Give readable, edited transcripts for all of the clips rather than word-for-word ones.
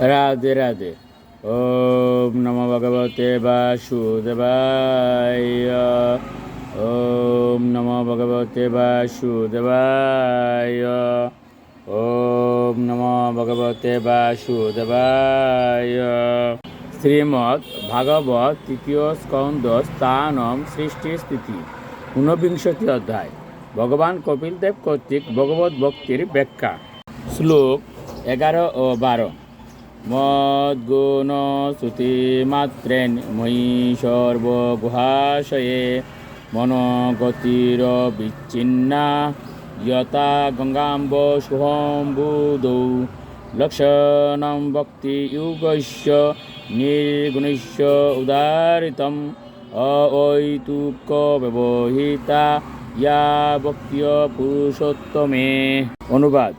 রাধে রাধে। ওম নমো ভগবতে বাসুদেবায়। ওম নমো ভগবতে বাসুদেবায়। ওম নমো ভগবতে বাসুদেবায়। শ্রীমদ্ ভাগবত তৃতীয় স্কন্দ স্থানম সৃষ্টি স্থিতি 49 অধ্যায়। ভগবান কপিলদেব কর্তৃক ভগবত ভক্তির ব্যাখ্যা। শ্লোক 11 ও 12। মদ্গুণ শ্রুতিমাত্রেণ ময়ি সর্বগুহাশয়ে মনোগতির বিচ্ছিন্না যথা গঙ্গাম্ব শুভম্বুদৌ লক্ষণং ভক্তিযুগস্য নির্গুণস্য উদারিতম অঐতুক ব্যবহিতা ইয়া ভক্তিয় পুরুষোত্তমে। অনুবাদ: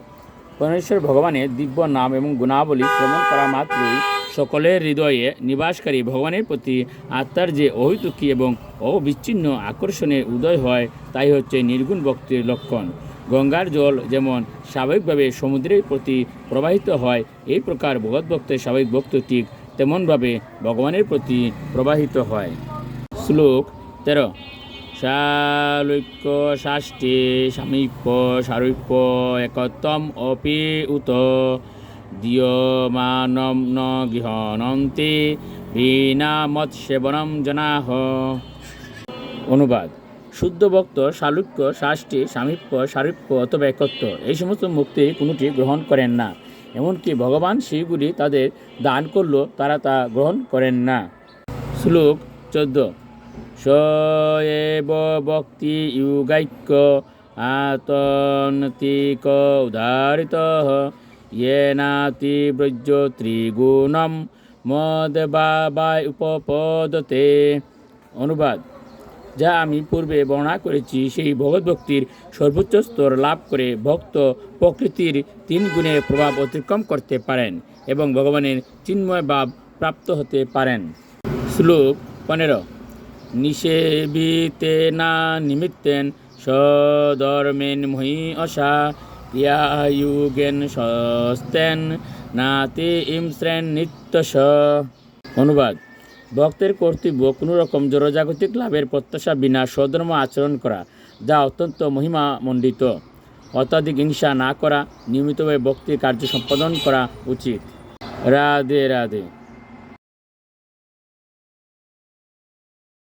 পরমেশ্বর ভগবানের দিব্য নাম এবং গুণাবলী শ্রবণ করা মাত্রই সকলের হৃদয়ে নিবাসকারী ভগবানের প্রতি আত্মার যে অহৈতুকী এবং অবিচ্ছিন্ন আকর্ষণের উদয় হয়, তাই হচ্ছে নির্গুণ ভক্তির লক্ষণ। গঙ্গার জল যেমন স্বাভাবিকভাবে সমুদ্রের প্রতি প্রবাহিত হয়, এই প্রকার ভগবদ্ভক্তের স্বাভাবিক ভক্তি ঠিক তেমনভাবে ভগবানের প্রতি প্রবাহিত হয়। শ্লোক 13। শালৈক্য শাস্তি সামীপ্য সারূপ্য একত্বম অপি উত দীয়মানম ন গৃহণন্তি বিনা মৎসেবনম জনাহ। অনুবাদ: শুদ্ধ ভক্ত শালুক্য শাস্তি সামীপ্য সারূপ্য অথবা একত্ব এই সমস্ত মুক্তির কোনোটি গ্রহণ করেন না। এমনকি ভগবান সেইগুলি তাদের দান করলেও তারা তা গ্রহণ করেন না। শ্লোক 14। স এব ভক্তি যুগাৈক্য আতন্তিক উদারিতঃ येनाति ব্রজ ত্রিগুণম মদভাবায় উপপদতে। অনুবাদ: যা আমি পূর্বে বর্ণনা করেছি, সেই ভগবদ্ভক্তির সর্বোচ্চ স্তর লাভ করে ভক্ত প্রকৃতির 3 গুণের প্রভাব অতিক্রম করতে পারেন এবং ভগবানের চিন্ময় ভাব প্রাপ্ত হতে পারেন। শ্লোক 15। নিষেবিতে না নিমিত্তেন সধর্মেন মহি অসা ক্রিয়াযুগেন সস্তেন নাতি ইমশ্রেণ নিত্যস। অনুবাদ: ভক্তের কর্তব্য কোনো রকম জড়জাগতিক লাভের প্রত্যাশা বিনা স্বধর্ম আচরণ করা, যা অত্যন্ত মহিমামণ্ডিত। অত্যাধিক হিংসা না করা, নিয়মিতভাবে ভক্তির কার্য সম্পাদন করা উচিত। রাধে রাধে।